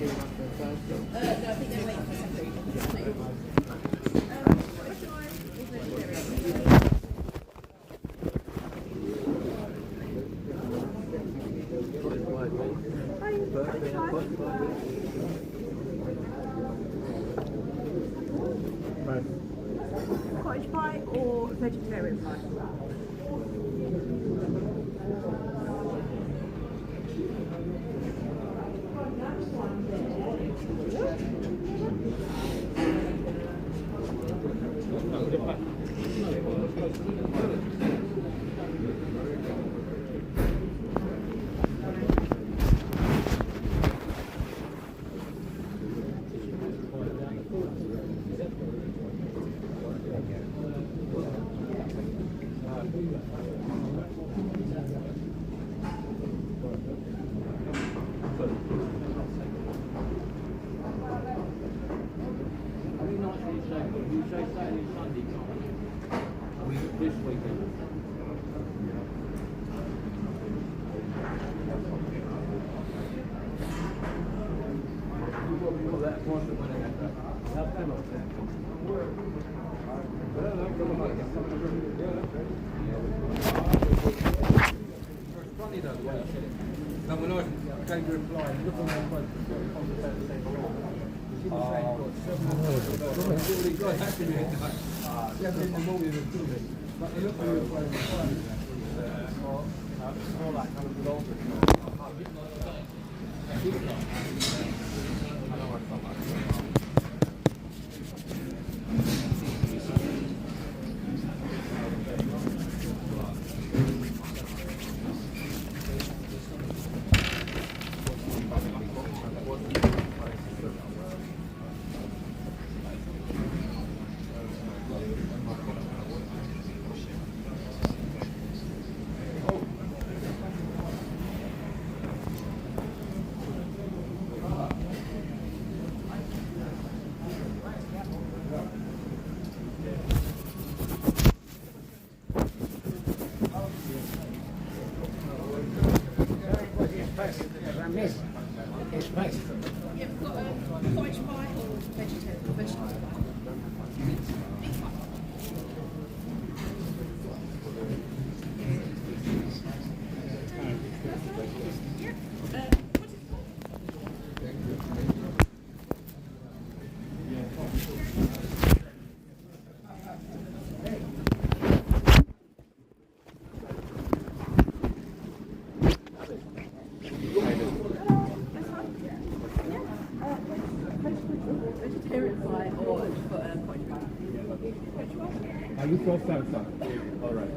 I think they're waiting for something. Cottage pie or vegetarian pie? You've got a cottage pie or vegetable pie? Are you first time, sir? All right.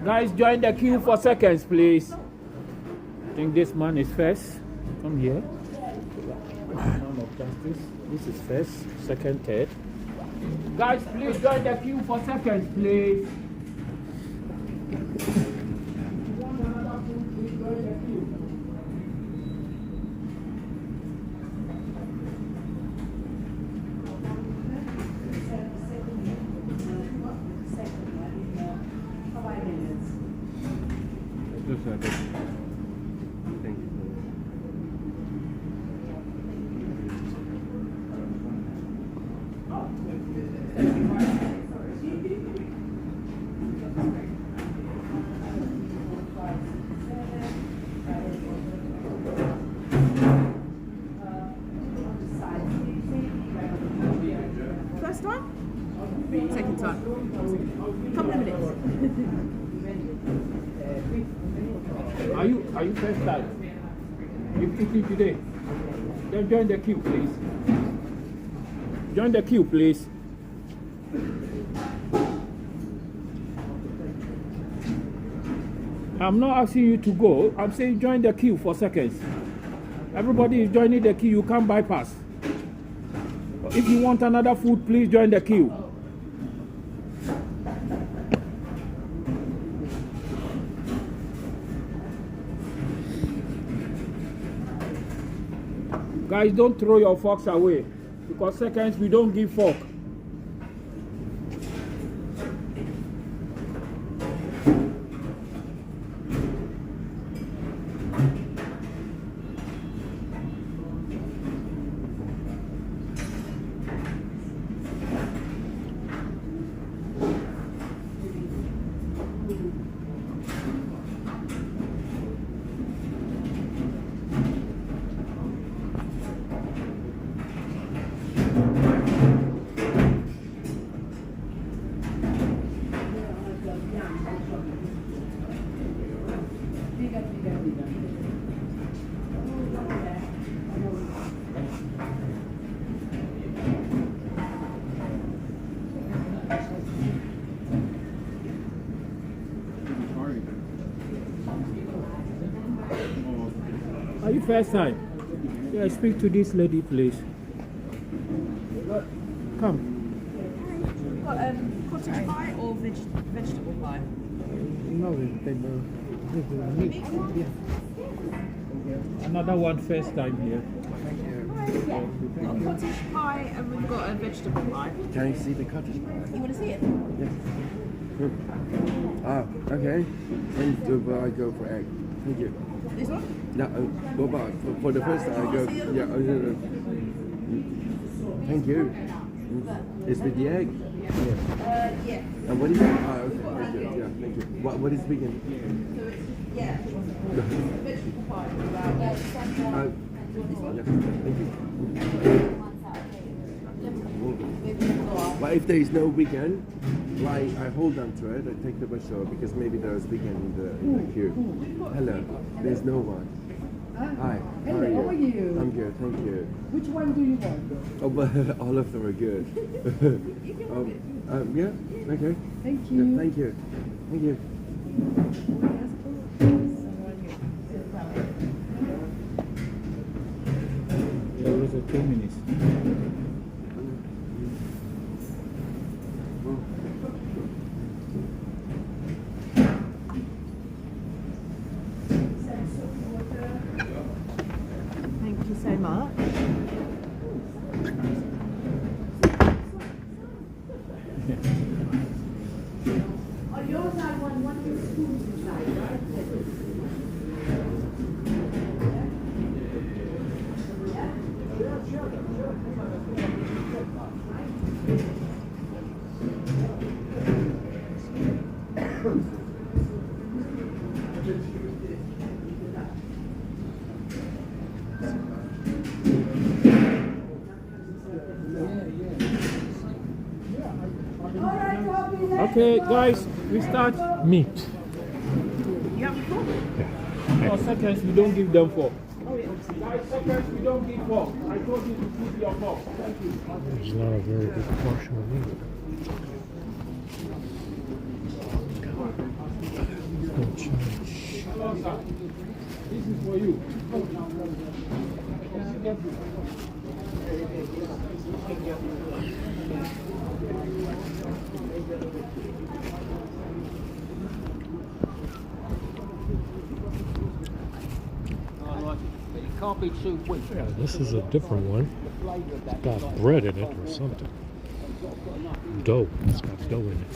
Guys, join the queue for seconds, please. I think this man is first. Come here. Man of justice. This is first, second, third. Guys, please join the queue for seconds, please. First time? Second time. Couple of minutes. Are you first time? You've eaten today. Then join the queue, please. Join the queue, please. I'm not asking you to go. I'm saying join the queue for seconds. Everybody is joining the queue. You can't bypass. If you want another food, please join the queue. Guys, don't throw your forks away, because seconds we don't give fork. Are you first time? Yeah, speak to this lady, please. Come. Got cottage pie or vegetable pie? No, Another one first time here. We've got cottage pie and we've got a vegetable pie. Can I see the cottage pie? You want to see it? Yes. Ah, okay. And will I go for egg? Thank you. This one? Yeah, what about for the first time I go? Yeah, thank you. It's with the egg. Yeah. And what is it? Ah, okay. Thank you. Yeah, thank you. What is vegan? So it's, yeah. Vegetable pie. Yeah, thank you. But if there is no vegan, like I hold on to it, I take the vegetable because maybe there's vegan in the queue. Hello, there's no one. Hi, how are you? I'm good, thank you. Which one do you want? Oh, but all of them are good. Yeah, okay. Thank Yeah, you. thank you. Thank you. There was a 2 minutes. Thank you so much. Okay, guys, we start meat. You have four? Oh, seconds, we don't give them 4. Guys, seconds, we don't give 4. I told you to keep your 4. Thank you. There's not a very big portion of meat. No change. Hello, sir. This is for you. Can't be too weak. Yeah, this is a different one. It's got bread in it or something. Dough. It's got dough in it.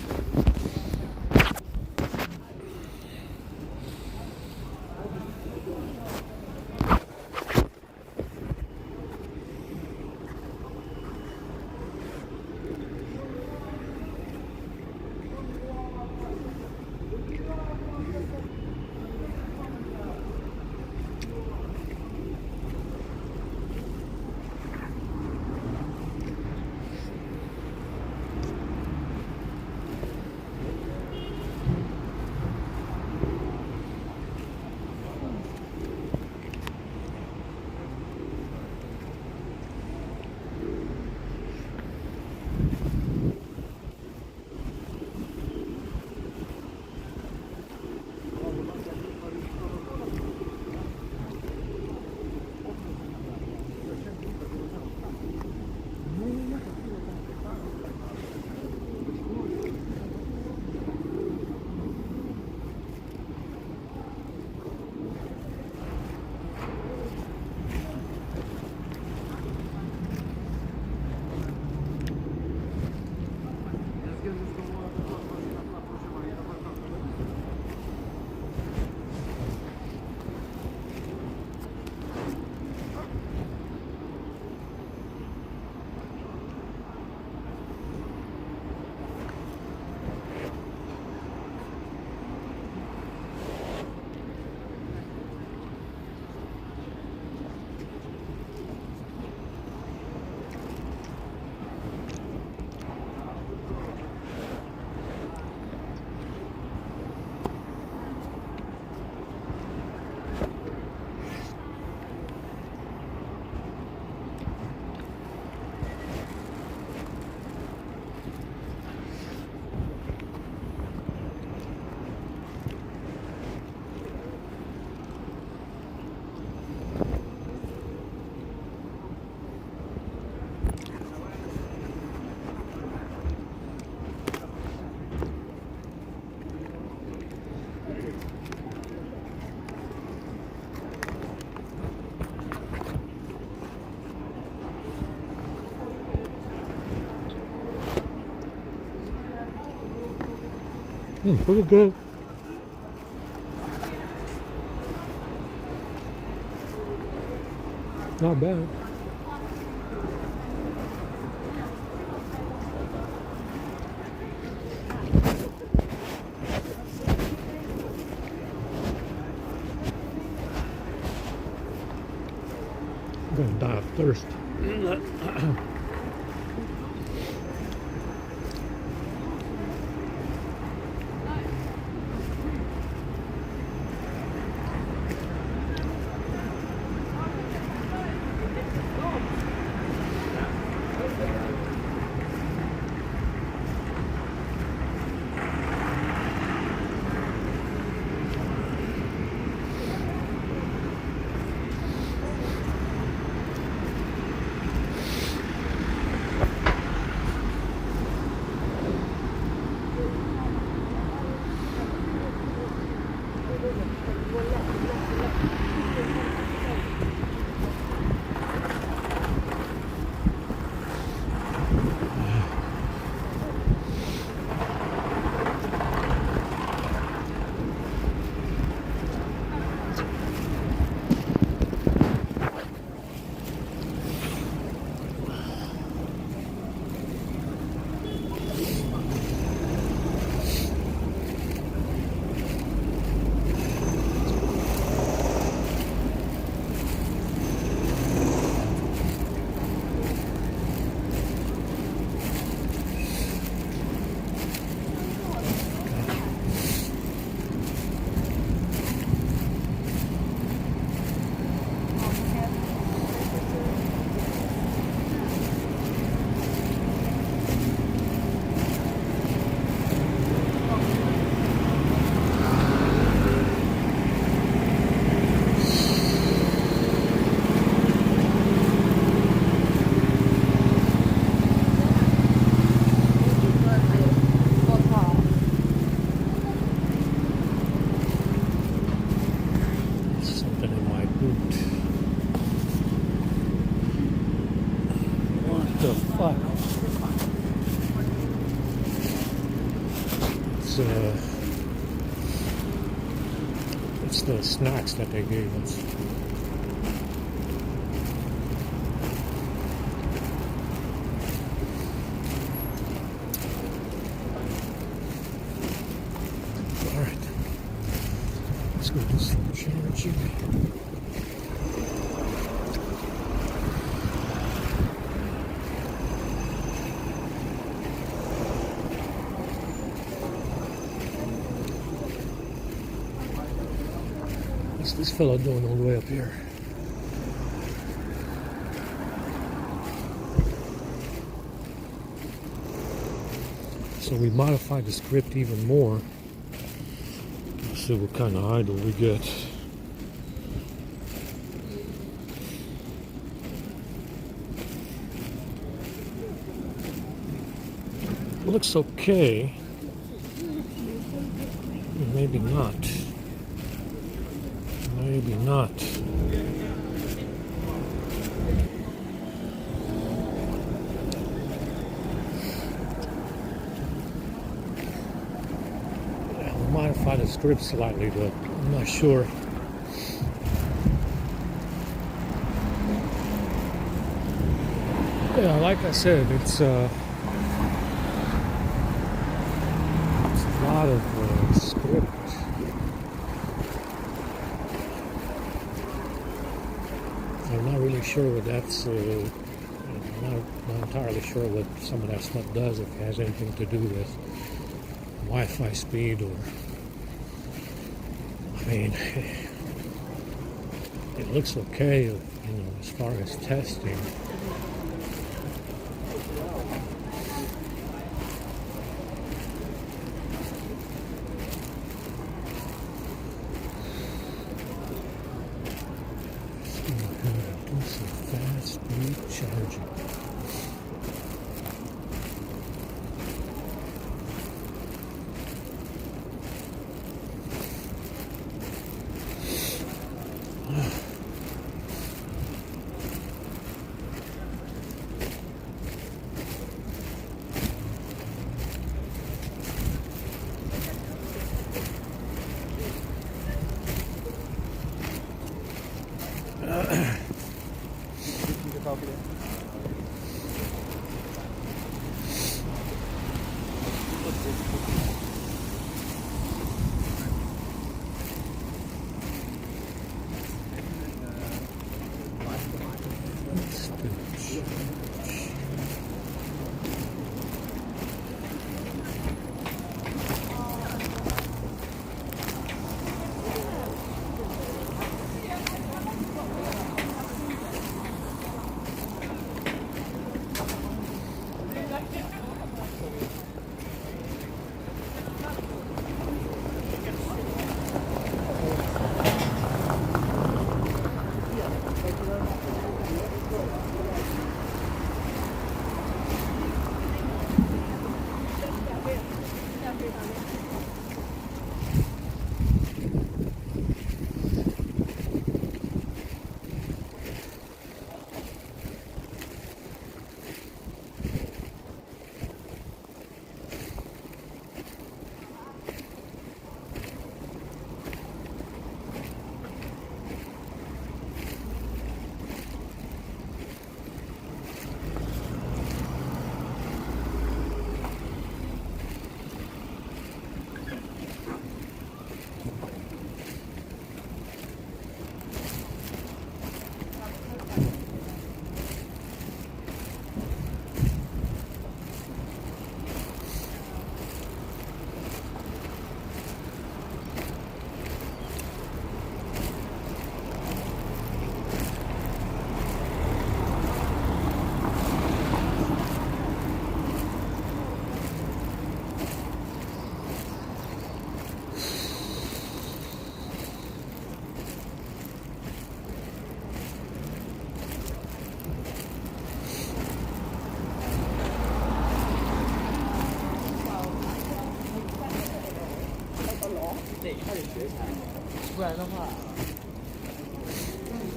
Pretty good. Not bad. I'm gonna die of thirst. Something in my boot. What the fuck? It's the snacks that they gave us. Alright. Let's go do some charging. What's this fellow doing all the way up here? So we modified the script even more. Let's see what kind of idle we get. Looks okay. Maybe not. Maybe not. We'll modify the script slightly, but I'm not sure. Yeah, like I said, it's a lot of script. I'm not really sure what that's. I'm not entirely sure what some of that stuff does. If it has anything to do with Wi-Fi speed, or I mean, it looks okay, as far as testing. Fast speed charging.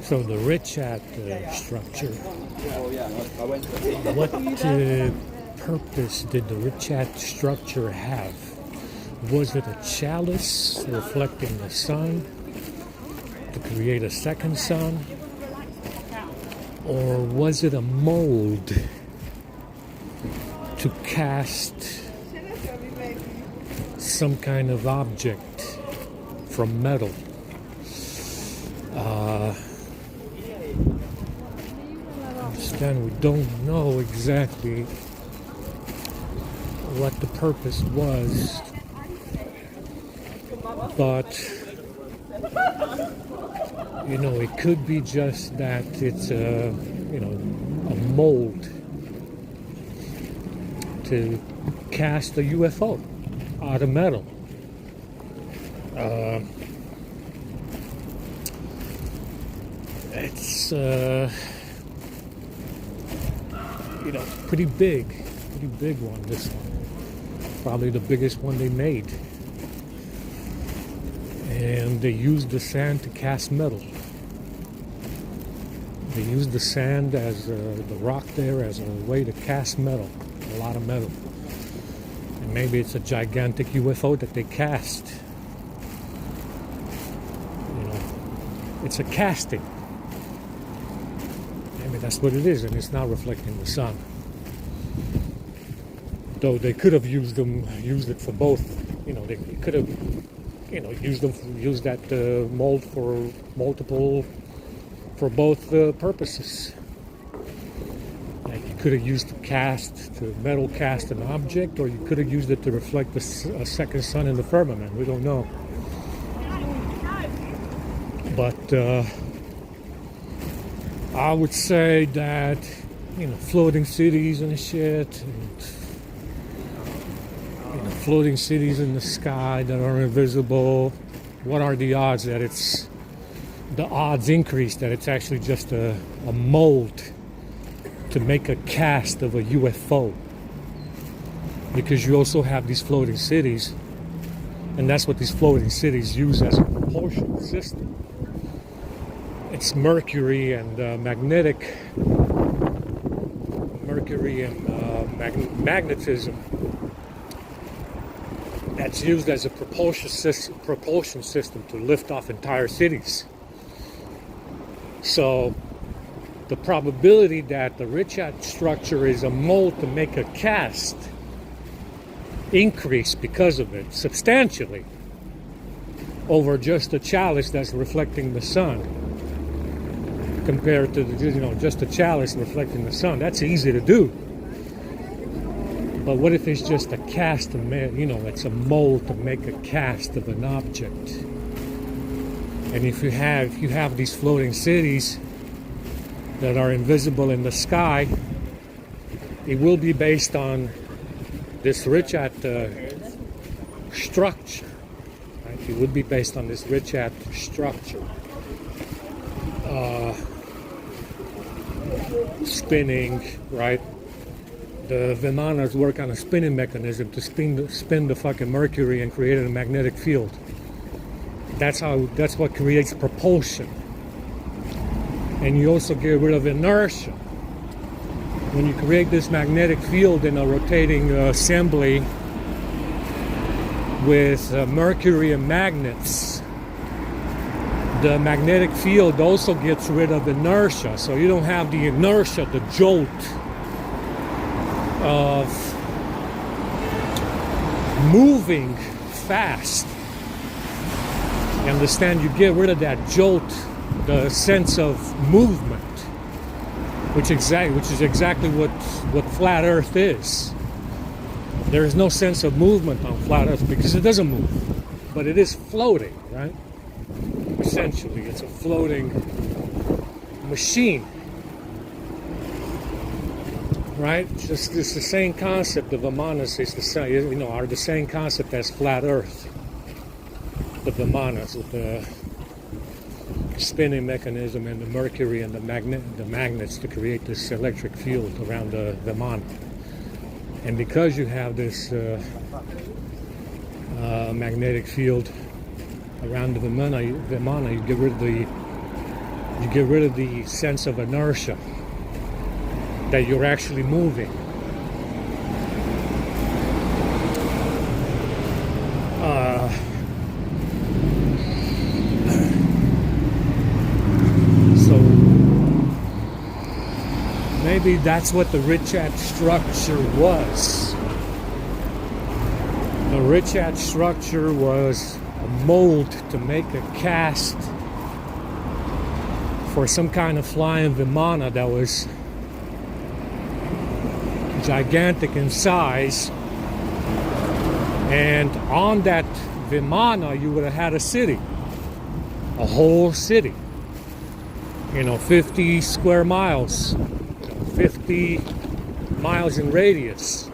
So the Richat structure, what purpose did the Richat structure have? Was it a chalice reflecting the sun to create a second sun? Or was it a mold to cast some kind of object from metal? Understand, we don't know exactly what the purpose was, but you know, it could be just that it's a mold to cast a UFO out of metal. It's pretty big one, this one. Probably the biggest one they made. And they used the sand to cast metal. They used the sand as the rock there as a way to cast metal, a lot of metal. And maybe it's a gigantic UFO that they cast. It's a casting. Maybe that's what it is, and it's not reflecting the sun. Though they could have used it for both. They could have, used that mold for both purposes. Like you could have used to metal cast an object, or you could have used it to reflect a second sun in the firmament. We don't know. But I would say that, floating cities and shit, and, floating cities in the sky that are invisible, what are the odds that the odds increase that it's actually just a mold to make a cast of a UFO? Because you also have these floating cities, and that's what these floating cities use as a propulsion system. It's mercury and magnetism that's used as a propulsion system to lift off entire cities. So the probability that the Richat structure is a mold to make a cast increased because of it substantially over just a chalice that's reflecting the sun, compared to just a chalice reflecting the sun. That's easy to do. But what if it's just a cast of it's a mold to make a cast of an object? And if you have these floating cities that are invisible in the sky, it will be based on this Richat structure. Right? It would be based on this Richat structure. Spinning, right? The Vimanas work on a spinning mechanism to spin the fucking mercury and create a magnetic field. That's what creates propulsion. And you also get rid of inertia. When you create this magnetic field in a rotating assembly with mercury and magnets, the magnetic field also gets rid of inertia. So you don't have the inertia, the jolt of moving fast. You understand? You get rid of that jolt, the sense of movement, which is exactly what flat Earth is. There is no sense of movement on flat Earth because it doesn't move, but it is floating, right? Essentially, it's a floating machine, right? It's the same concept of Vimanas is are the same concept as flat Earth. The Vimanas with the spinning mechanism and the mercury and the magnets to create this electric field around the Vimana. And because you have this magnetic field around the Vimana, you get rid of the sense of inertia that you're actually moving. So maybe that's what the Richat structure was. The Richat structure was a mold to make a cast for some kind of flying Vimana that was gigantic in size, and on that Vimana you would have had a city, a whole city, 50 square miles, 50 miles in radius,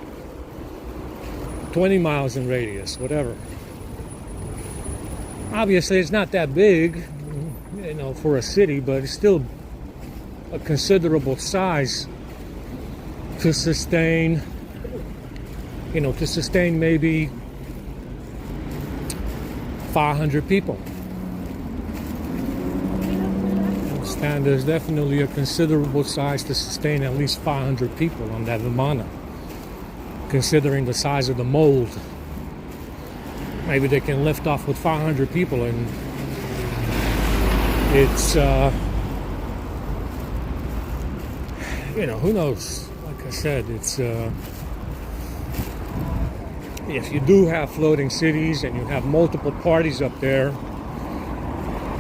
20 miles in radius, whatever. Obviously it's not that big, for a city, but it's still a considerable size to sustain, maybe 500 people. And there's definitely a considerable size to sustain at least 500 people on that Vimana, considering the size of the mold. Maybe they can lift off with 500 people, and it's, who knows? Like I said, it's, if you do have floating cities and you have multiple parties up there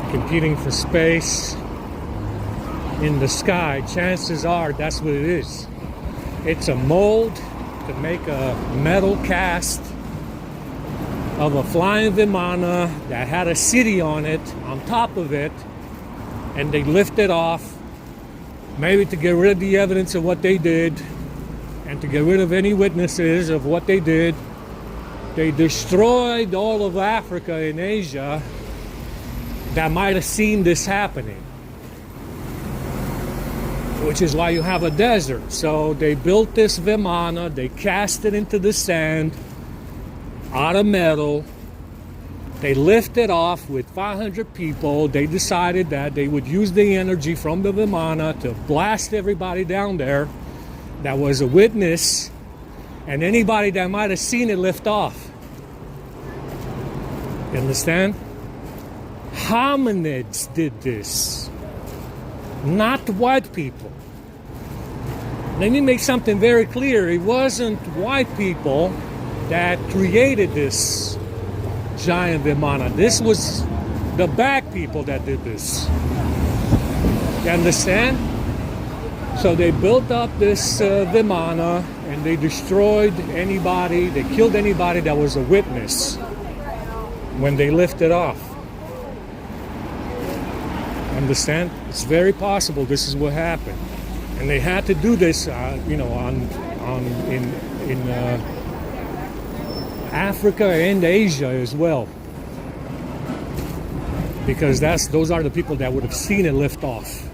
competing for space in the sky, chances are that's what it is. It's a mold to make a metal cast of a flying Vimana that had a city on it, on top of it, and they lift it off, maybe to get rid of the evidence of what they did and to get rid of any witnesses of what they did. They destroyed all of Africa and Asia that might have seen this happening, which is why you have a desert. So they built this Vimana, they cast it into the sand out of metal, they lifted off with 500 people. They decided that they would use the energy from the Vimana to blast everybody down there that was a witness and anybody that might have seen it lift off. You understand? Hominids did this, not white people. Let me make something very clear. It wasn't white people that created this giant Vimana. This was the black people that did this. You understand? So they built up this Vimana and they destroyed anybody, they killed anybody that was a witness when they lifted off. Understand? It's very possible this is what happened. And they had to do this, in Africa and Asia as well, because those are the people that would have seen it lift off.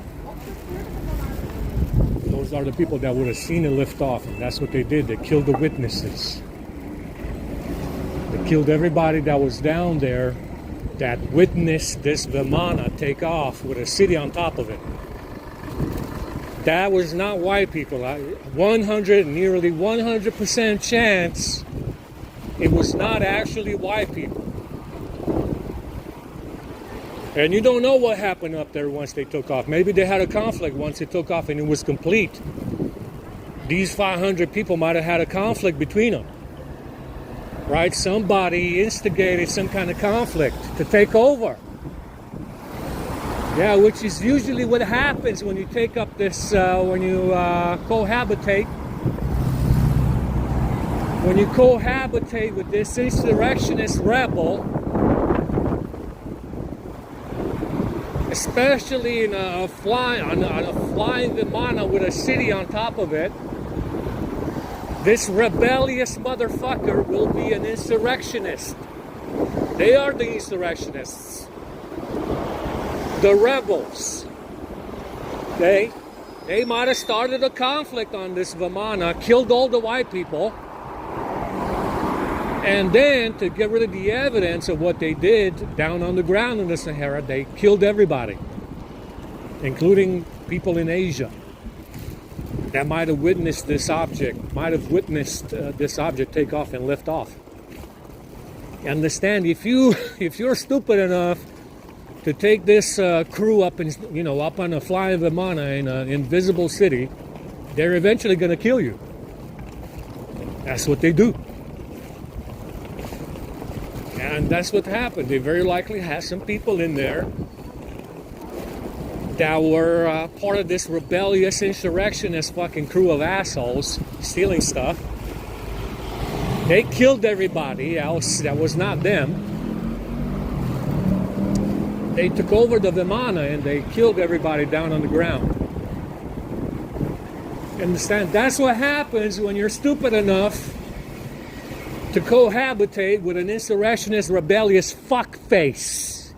Those are the people that would have seen it lift off, and that's what they did. They killed the witnesses. They killed everybody that was down there that witnessed this Vimana take off with a city on top of it. That was not white people. Nearly 100% chance it was not actually white people. And you don't know what happened up there once they took off. Maybe they had a conflict once it took off and it was complete. These 500 people might have had a conflict between them. Right? Somebody instigated some kind of conflict to take over. Yeah, which is usually what happens when you take up this, when you cohabitate. When you cohabitate with this insurrectionist rebel, especially in on a flying Vimana with a city on top of it, this rebellious motherfucker will be an insurrectionist. They are the insurrectionists. The rebels. They might have started a conflict on this Vimana, killed all the white people, And then, to get rid of the evidence of what they did down on the ground in the Sahara, they killed everybody, including people in Asia that might have witnessed this object, this object take off and lift off. You understand? If you're stupid enough to take this crew up up on a flying Vimana in an invisible city, they're eventually going to kill you. That's what they do. And that's what happened. They very likely had some people in there that were part of this rebellious insurrectionist fucking crew of assholes stealing stuff. They killed everybody else that was not them. They took over the Vimana and they killed everybody down on the ground. Understand? That's what happens when you're stupid enough to cohabitate with an insurrectionist, rebellious fuckface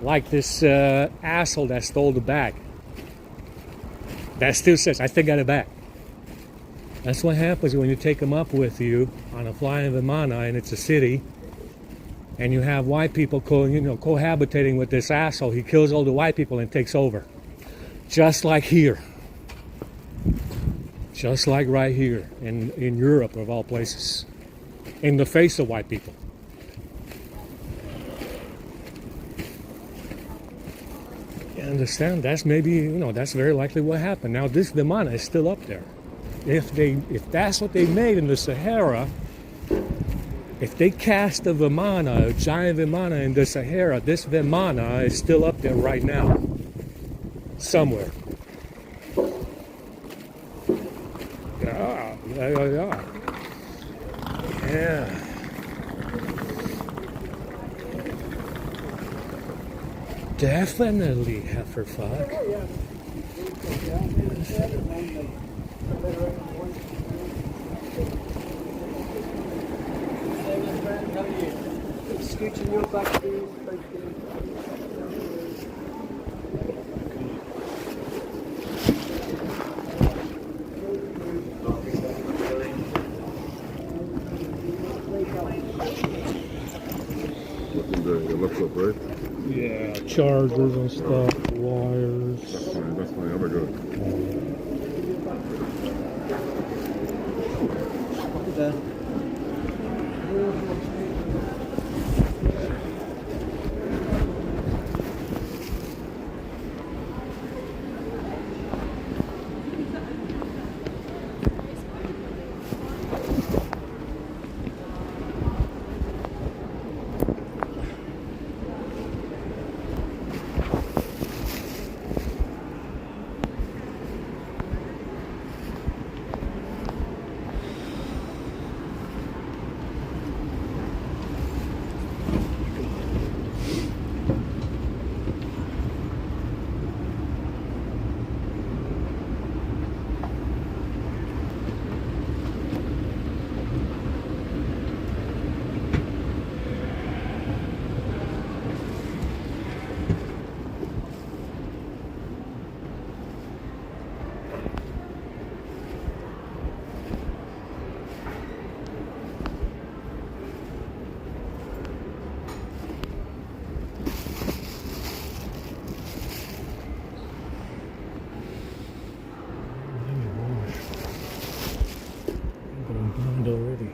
like this asshole that stole the bag. That still says, I still got it back. That's what happens when you take them up with you on a flying Vimana and it's a city, and you have white people cohabitating with this asshole. He kills all the white people and takes over. Just like here. Just like right here in Europe, of all places. In the face of white people. You understand? That's that's very likely what happened. Now this Vimana is still up there. If that's what they made in the Sahara, if they cast a Vimana, a giant Vimana in the Sahara, this Vimana is still up there right now. Somewhere. Yeah. Definitely, heiferfuck. Scooching your back, please. Your laptop, right? Yeah, chargers and stuff, wires. That's fine. Have a go. Already.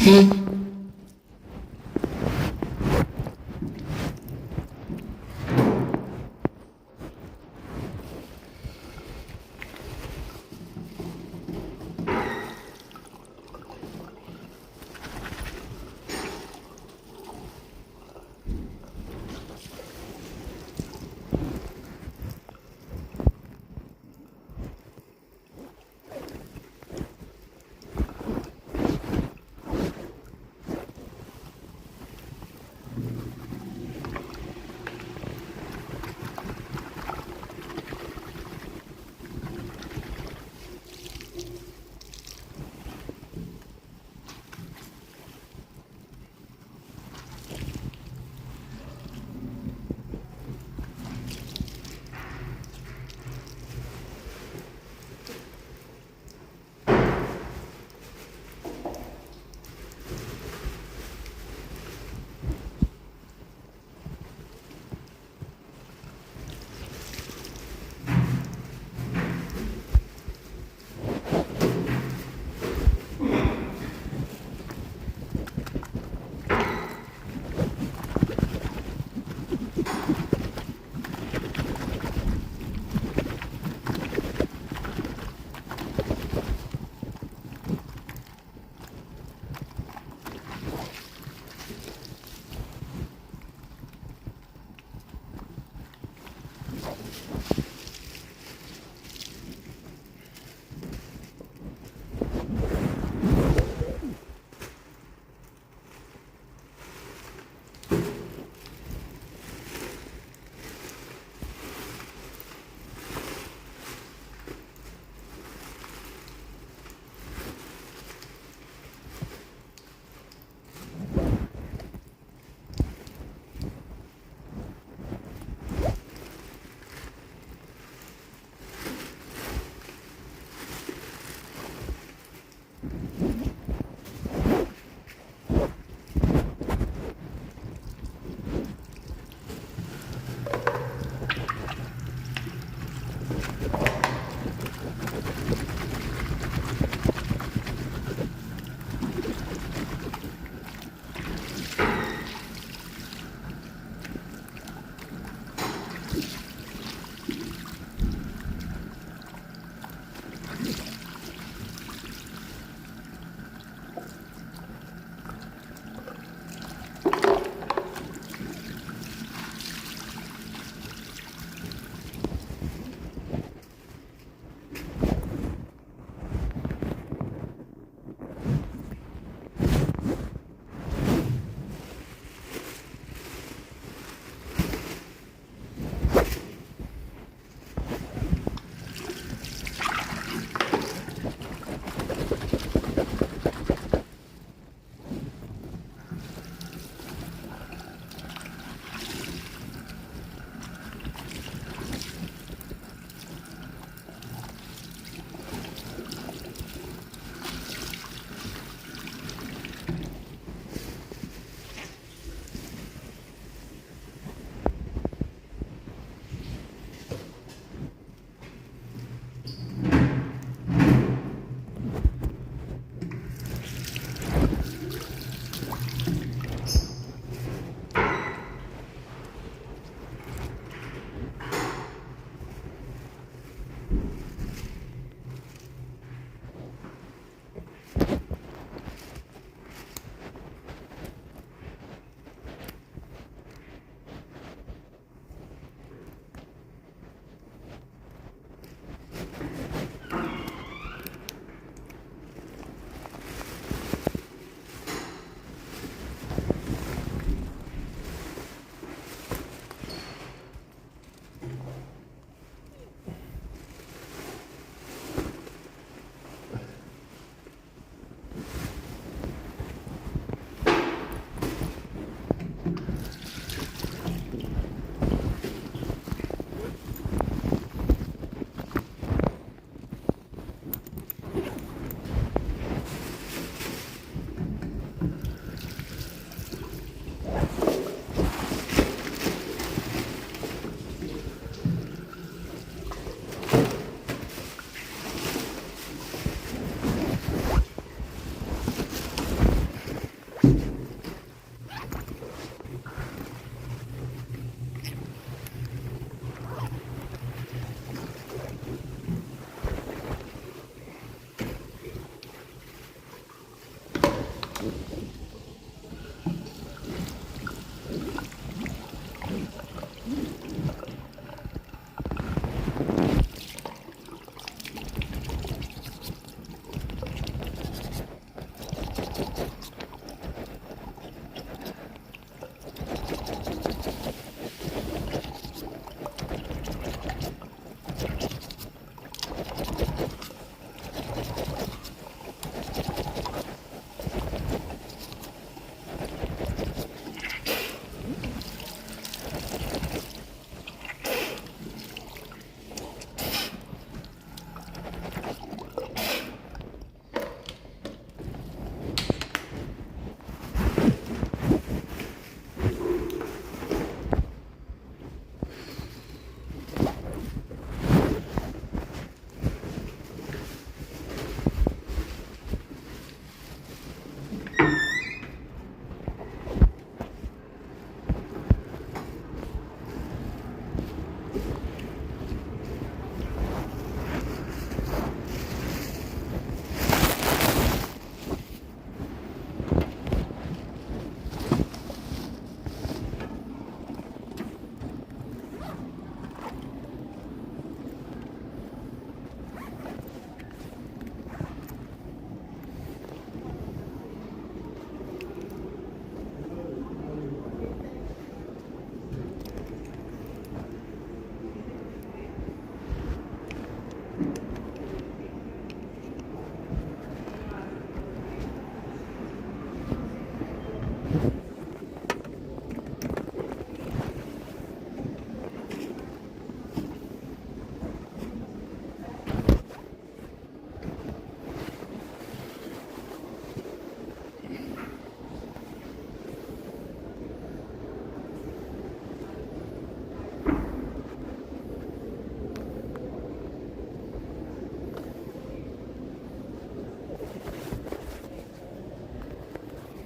Mm-hmm.